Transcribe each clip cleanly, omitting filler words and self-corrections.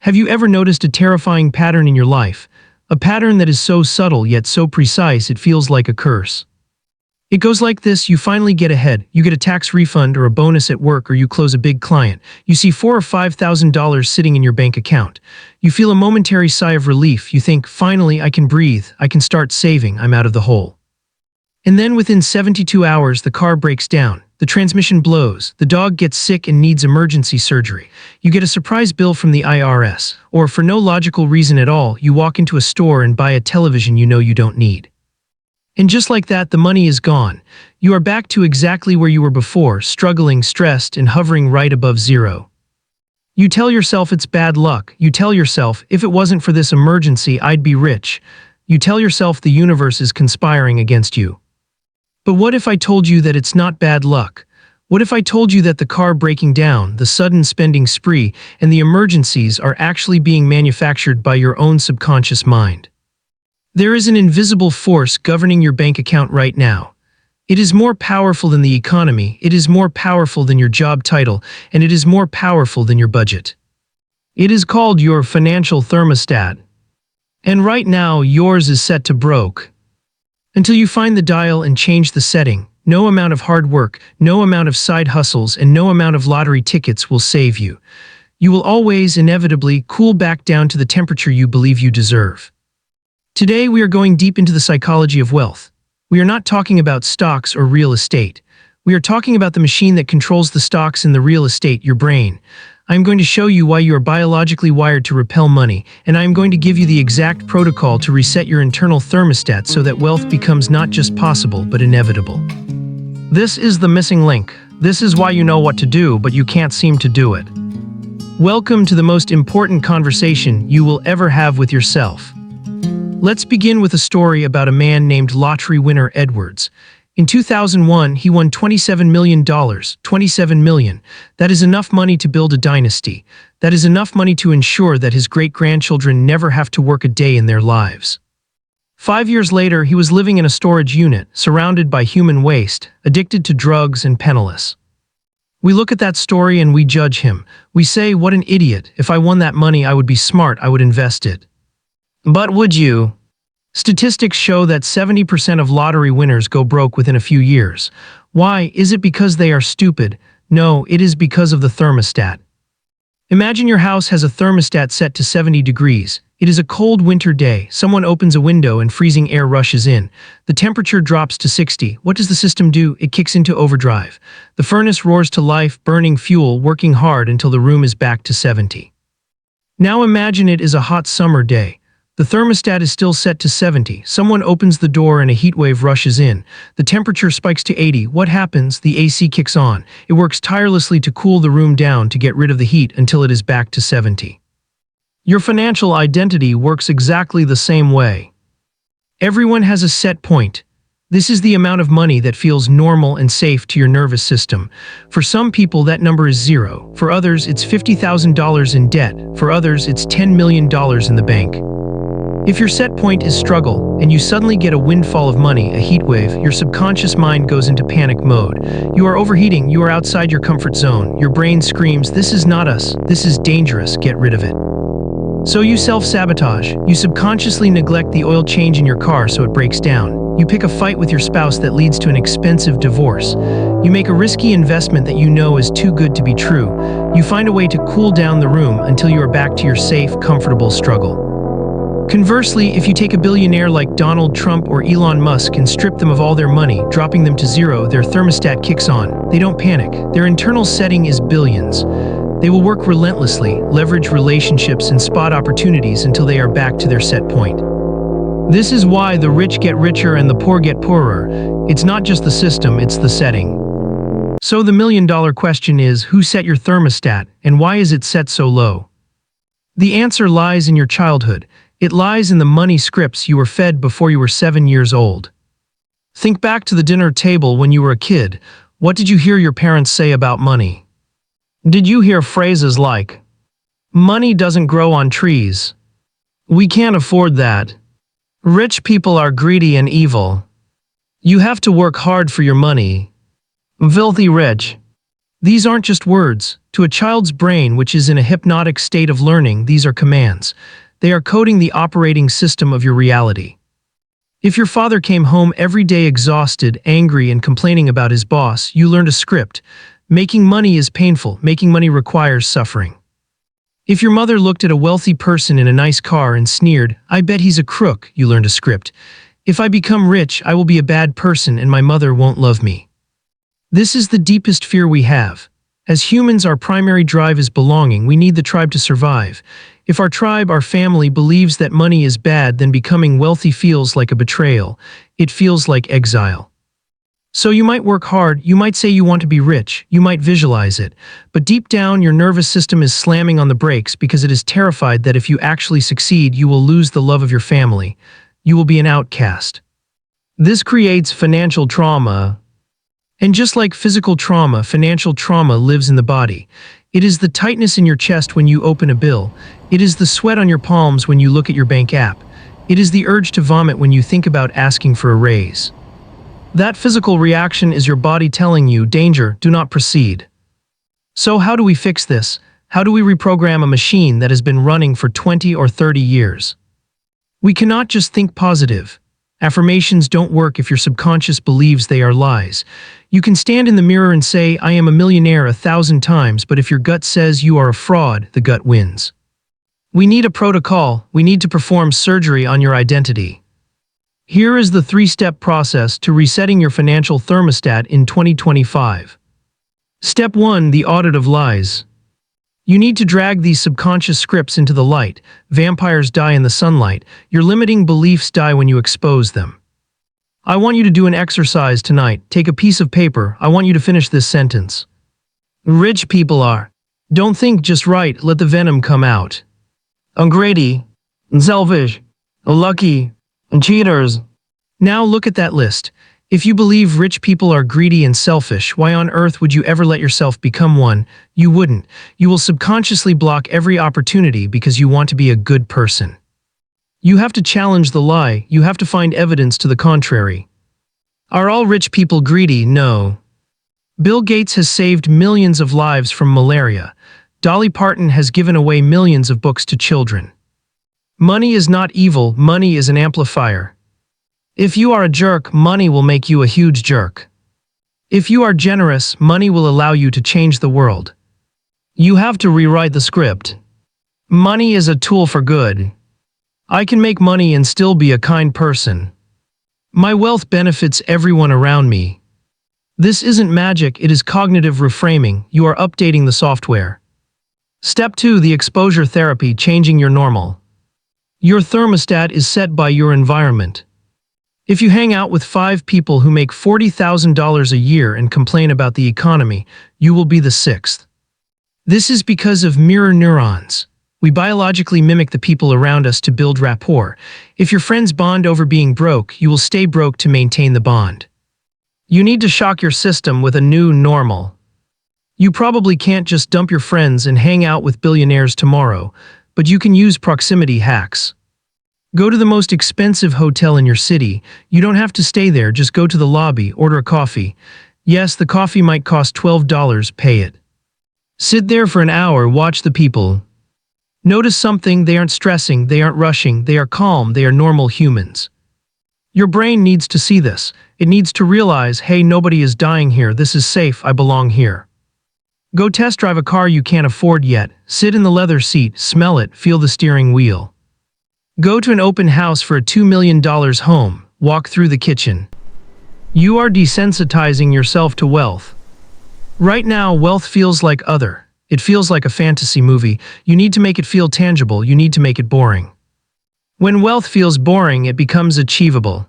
Have you ever noticed a terrifying pattern in your life? A pattern that is so subtle yet so precise it feels like a curse. It goes like this: you finally get ahead, you get a tax refund or a bonus at work, or you close a big client. You see $4,000 or $5,000 sitting in your bank account. You feel a momentary sigh of relief. You think, finally, I can breathe, I can start saving, I'm out of the hole. And then within 72 hours the car breaks down, the transmission blows, the dog gets sick and needs emergency surgery. You get a surprise bill from the IRS, or for no logical reason at all, you walk into a store and buy a television you know you don't need. And just like that, the money is gone. You are back to exactly where you were before, struggling, stressed, and hovering right above zero. You tell yourself it's bad luck. You tell yourself, if it wasn't for this emergency, I'd be rich. You tell yourself the universe is conspiring against you. But what if I told you that it's not bad luck? What if I told you that the car breaking down, the sudden spending spree, and the emergencies are actually being manufactured by your own subconscious mind? There is an invisible force governing your bank account right now. It is more powerful than the economy, it is more powerful than your job title, and it is more powerful than your budget. It is called your financial thermostat. And right now, yours is set to broke. Until you find the dial and change the setting, no amount of hard work, no amount of side hustles, and no amount of lottery tickets will save you. You will always, inevitably, cool back down to the temperature you believe you deserve. Today we are going deep into the psychology of wealth. We are not talking about stocks or real estate. We are talking about the machine that controls the stocks and the real estate, your brain. I am going to show you why you are biologically wired to repel money, and I am going to give you the exact protocol to reset your internal thermostat so that wealth becomes not just possible, but inevitable. This is the missing link. This is why you know what to do, but you can't seem to do it. Welcome to the most important conversation you will ever have with yourself. Let's begin with a story about a man named lottery winner Edwards. In 2001, he won $27 million. $27 million. That is enough money to build a dynasty. That is enough money to ensure that his great-grandchildren never have to work a day in their lives. 5 years later, he was living in a storage unit, surrounded by human waste, addicted to drugs and penniless. We look at that story and we judge him. We say, what an idiot. If I won that money, I would be smart, I would invest it. But would you? Statistics show that 70% of lottery winners go broke within a few years. Why? Is it because they are stupid? No, it is because of the thermostat. Imagine your house has a thermostat set to 70 degrees. It is a cold winter day. Someone opens a window and freezing air rushes in. The temperature drops to 60. What does the system do? It kicks into overdrive. The furnace roars to life, burning fuel, working hard until the room is back to 70. Now imagine it is a hot summer day. The thermostat is still set to 70. Someone opens the door and a heat wave rushes in. The temperature spikes to 80. What happens? The AC kicks on. It works tirelessly to cool the room down to get rid of the heat until it is back to 70. Your financial identity works exactly the same way. Everyone has a set point. This is the amount of money that feels normal and safe to your nervous system. For some people, that number is zero. For others, it's $50,000 in debt. For others, it's $10 million in the bank. If your set point is struggle, and you suddenly get a windfall of money, a heat wave, your subconscious mind goes into panic mode. You are overheating, you are outside your comfort zone. Your brain screams, this is not us, this is dangerous, get rid of it. So you self-sabotage. You subconsciously neglect the oil change in your car so it breaks down. You pick a fight with your spouse that leads to an expensive divorce. You make a risky investment that you know is too good to be true. You find a way to cool down the room until you are back to your safe, comfortable struggle. Conversely, if you take a billionaire like Donald Trump or Elon Musk and strip them of all their money, dropping them to zero, their thermostat kicks on. They don't panic. Their internal setting is billions. They will work relentlessly, leverage relationships and spot opportunities until they are back to their set point. This is why the rich get richer and the poor get poorer. It's not just the system, it's the setting. So the million-dollar question is, who set your thermostat, and why is it set so low? The answer lies in your childhood. It lies in the money scripts you were fed before you were 7 years old. Think back to the dinner table when you were a kid. What did you hear your parents say about money? Did you hear phrases like, money doesn't grow on trees. We can't afford that. Rich people are greedy and evil. You have to work hard for your money. Filthy rich. These aren't just words. To a child's brain, which is in a hypnotic state of learning, these are commands. They are coding the operating system of your reality. If your father came home every day exhausted, angry, and complaining about his boss, you learned a script. Making money is painful. Making money requires suffering. If your mother looked at a wealthy person in a nice car and sneered, "I bet he's a crook," you learned a script. If I become rich, I will be a bad person and my mother won't love me. This is the deepest fear we have. As humans, our primary drive is belonging. We need the tribe to survive. If our tribe, our family, believes that money is bad, then becoming wealthy feels like a betrayal. It feels like exile. So you might work hard, you might say you want to be rich, you might visualize it, but deep down your nervous system is slamming on the brakes because it is terrified that if you actually succeed, you will lose the love of your family. You will be an outcast. This creates financial trauma. And just like physical trauma, financial trauma lives in the body. It is the tightness in your chest when you open a bill. It is the sweat on your palms when you look at your bank app. It is the urge to vomit when you think about asking for a raise. That physical reaction is your body telling you, danger, do not proceed. So how do we fix this? How do we reprogram a machine that has been running for 20 or 30 years? We cannot just think positive. Affirmations don't work if your subconscious believes they are lies. You can stand in the mirror and say, "I am a millionaire" 1,000 times, but if your gut says you are a fraud, the gut wins. We need a protocol. We need to perform surgery on your identity. Here is the 3-step process to resetting your financial thermostat in 2025. Step 1. The audit of lies. You need to drag these subconscious scripts into the light. Vampires die in the sunlight. Your limiting beliefs die when you expose them. I want you to do an exercise tonight. Take a piece of paper. I want you to finish this sentence. Rich people are. Don't think, just write. Let the venom come out. Greedy, selfish, lucky, and cheaters. Now look at that list. If you believe rich people are greedy and selfish, why on earth would you ever let yourself become one? You wouldn't. You will subconsciously block every opportunity because you want to be a good person. You have to challenge the lie. You have to find evidence to the contrary. Are all rich people greedy? No. Bill Gates has saved millions of lives from malaria. Dolly Parton has given away millions of books to children. Money is not evil. Money is an amplifier. If you are a jerk, money will make you a huge jerk. If you are generous, money will allow you to change the world. You have to rewrite the script. Money is a tool for good. I can make money and still be a kind person. My wealth benefits everyone around me. This isn't magic, it is cognitive reframing. You are updating the software. Step 2. The exposure therapy, changing your normal. Your thermostat is set by your environment. If you hang out with 5 people who make $40,000 a year and complain about the economy, you will be the 6th. This is because of mirror neurons. We biologically mimic the people around us to build rapport. If your friends bond over being broke, you will stay broke to maintain the bond. You need to shock your system with a new normal. You probably can't just dump your friends and hang out with billionaires tomorrow, but you can use proximity hacks. Go to the most expensive hotel in your city. You don't have to stay there, just go to the lobby, order a coffee. Yes, the coffee might cost $12, pay it. Sit there for an hour, watch the people. Notice something, they aren't stressing, they aren't rushing, they are calm, they are normal humans. Your brain needs to see this. It needs to realize, hey, nobody is dying here, this is safe, I belong here. Go test drive a car you can't afford yet. Sit in the leather seat, smell it, feel the steering wheel. Go to an open house for a $2 million home. Walk through the kitchen. You are desensitizing yourself to wealth. Right now, wealth feels like other. It feels like a fantasy movie. You need to make it feel tangible. You need to make it boring. When wealth feels boring, it becomes achievable.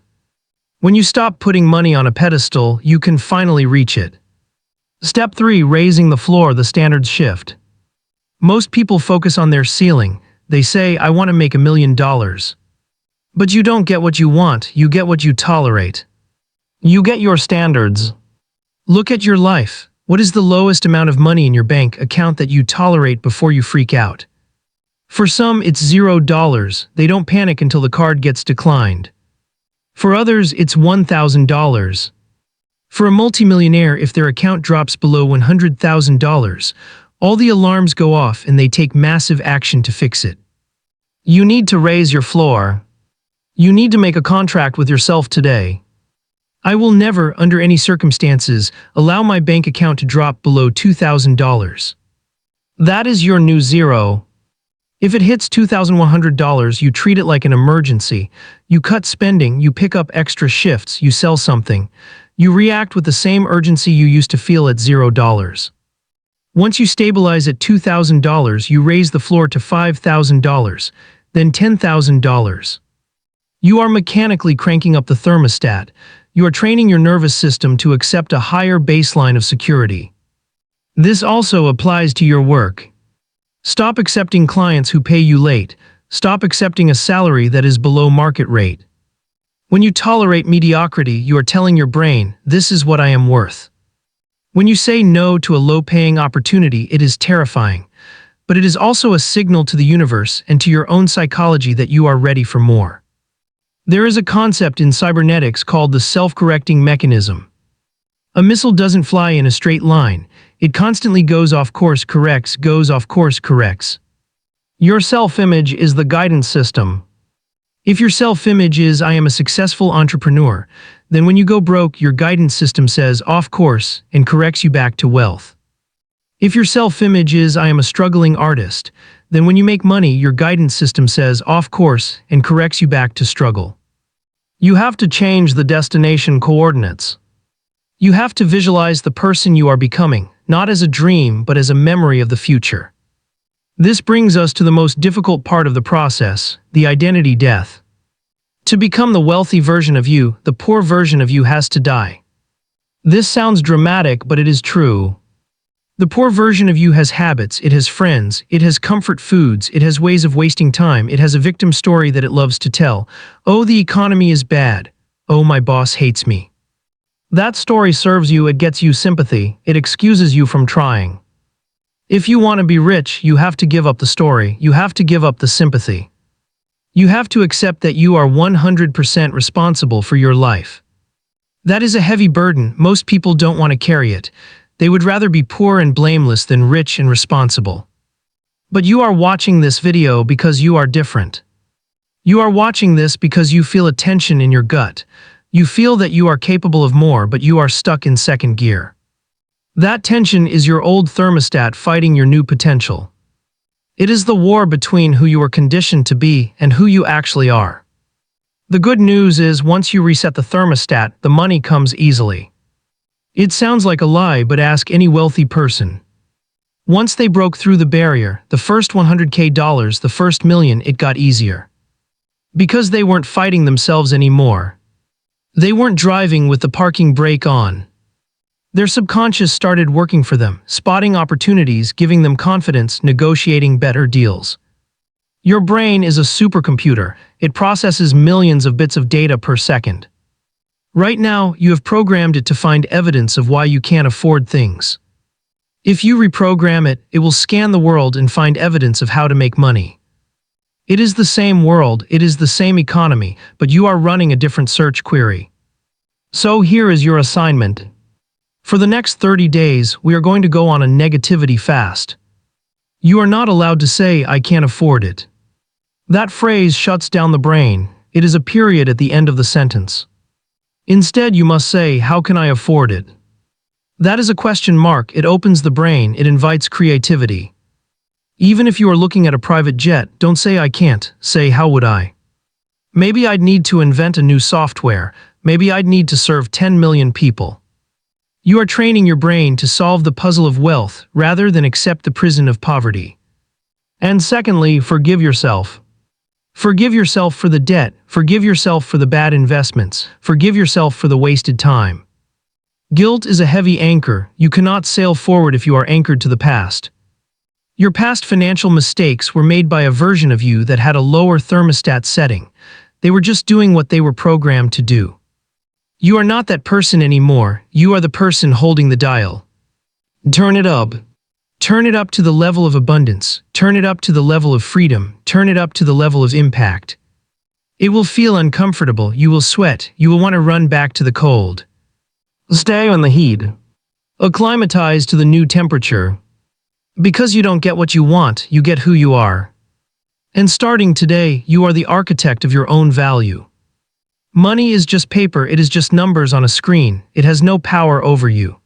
When you stop putting money on a pedestal, you can finally reach it. Step 3. Raising the floor, the standards shift. Most people focus on their ceiling. They say, I want to make $1 million. But you don't get what you want, you get what you tolerate. You get your standards. Look at your life. What is the lowest amount of money in your bank account that you tolerate before you freak out? For some, it's $0. They don't panic until the card gets declined. For others, it's $1,000. For a multimillionaire, if their account drops below $100,000, All the alarms go off and they take massive action to fix it. You need to raise your floor. You need to make a contract with yourself today. I will never, under any circumstances, allow my bank account to drop below $2,000. That is your new zero. If it hits $2,100, you treat it like an emergency. You cut spending, you pick up extra shifts, you sell something. You react with the same urgency you used to feel at $0. Once you stabilize at $2,000, you raise the floor to $5,000, then $10,000. You are mechanically cranking up the thermostat. You are training your nervous system to accept a higher baseline of security. This also applies to your work. Stop accepting clients who pay you late. Stop accepting a salary that is below market rate. When you tolerate mediocrity, you are telling your brain, "This is what I am worth." When you say no to a low-paying opportunity, it is terrifying. But it is also a signal to the universe and to your own psychology that you are ready for more. There is a concept in cybernetics called the self-correcting mechanism. A missile doesn't fly in a straight line. It constantly goes off course, corrects, goes off course, corrects. Your self-image is the guidance system. If your self-image is "I am a successful entrepreneur," then when you go broke, your guidance system says "off course" and corrects you back to wealth. If your self-image is "I am a struggling artist," then when you make money, your guidance system says "off course" and corrects you back to struggle. You have to change the destination coordinates. You have to visualize the person you are becoming, not as a dream but as a memory of the future. This brings us to the most difficult part of the process, the identity death. To become the wealthy version of you, the poor version of you has to die. This sounds dramatic, but it is true. The poor version of you has habits, it has friends, it has comfort foods, it has ways of wasting time, it has a victim story that it loves to tell. "Oh, the economy is bad. Oh, my boss hates me." That story serves you, it gets you sympathy, it excuses you from trying. If you want to be rich, you have to give up the story, you have to give up the sympathy. You have to accept that you are 100% responsible for your life. That is a heavy burden, most people don't want to carry it. They would rather be poor and blameless than rich and responsible. But you are watching this video because you are different. You are watching this because you feel a tension in your gut. You feel that you are capable of more, but you are stuck in second gear. That tension is your old thermostat fighting your new potential. It is the war between who you are conditioned to be and who you actually are. The good news is once you reset the thermostat, the money comes easily. It sounds like a lie, but ask any wealthy person. Once they broke through the barrier, the first $100K, the first million, it got easier. Because they weren't fighting themselves anymore. They weren't driving with the parking brake on. Their subconscious started working for them, spotting opportunities, giving them confidence, negotiating better deals. Your brain is a supercomputer. It processes millions of bits of data per second. Right now, you have programmed it to find evidence of why you can't afford things. If you reprogram it, it will scan the world and find evidence of how to make money. It is the same world, it is the same economy, but you are running a different search query. So here is your assignment. For the next 30 days, we are going to go on a negativity fast. You are not allowed to say, "I can't afford it." That phrase shuts down the brain. It is a period at the end of the sentence. Instead, you must say, "How can I afford it?" That is a question mark. It opens the brain. It invites creativity. Even if you are looking at a private jet, don't say "I can't." Say, "How would I?" Maybe I'd need to invent a new software. Maybe I'd need to serve 10 million people. You are training your brain to solve the puzzle of wealth rather than accept the prison of poverty. And secondly, forgive yourself. Forgive yourself for the debt, forgive yourself for the bad investments, forgive yourself for the wasted time. Guilt is a heavy anchor. You cannot sail forward if you are anchored to the past. Your past financial mistakes were made by a version of you that had a lower thermostat setting. They were just doing what they were programmed to do. You are not that person anymore. You are the person holding the dial. Turn it up. Turn it up to the level of abundance. Turn it up to the level of freedom. Turn it up to the level of impact. It will feel uncomfortable. You will sweat. You will want to run back to the cold. Stay on the heat. Acclimatize to the new temperature. Because you don't get what you want, you get who you are. And starting today, you are the architect of your own value. Money is just paper, it is just numbers on a screen, it has no power over you.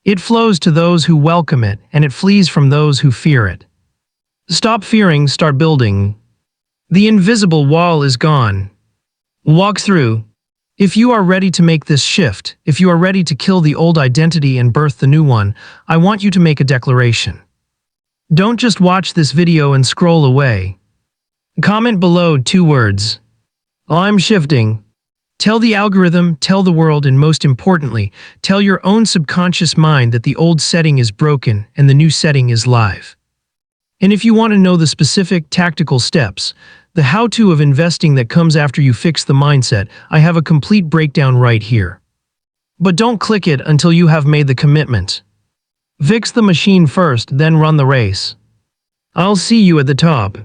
It flows to those who welcome it, and it flees from those who fear it. Stop fearing, start building. The invisible wall is gone. Walk through. If you are ready to make this shift, if you are ready to kill the old identity and birth the new one, I want you to make a declaration. Don't just watch this video and scroll away. Comment below 2 words. I'm shifting. Tell the algorithm, tell the world, and most importantly, tell your own subconscious mind that the old setting is broken and the new setting is live. And if you want to know the specific tactical steps, the how-to of investing that comes after you fix the mindset, I have a complete breakdown right here. But don't click it until you have made the commitment. Fix the machine first, then run the race. I'll see you at the top.